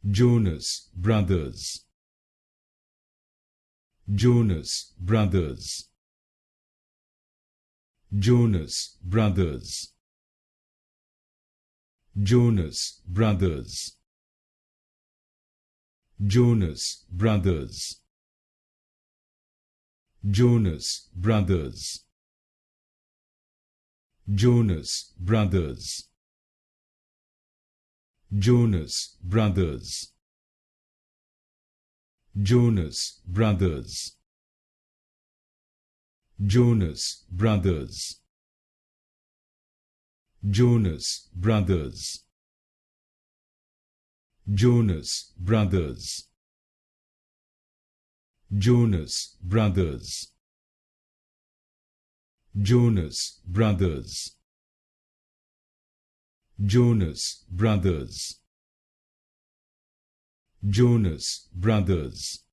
Jonas Brothers, Jonas Brothers, Jonas Brothers, Jonas Brothers, Jonas Brothers, Jonas Brothers, Jonas Brothers, Jonas Brothers, Jonas Brothers, Jonas Brothers, Jonas Brothers, Jonas Brothers, Jonas Brothers, Jonas Brothers, Jonas Brothers, Jonas Brothers,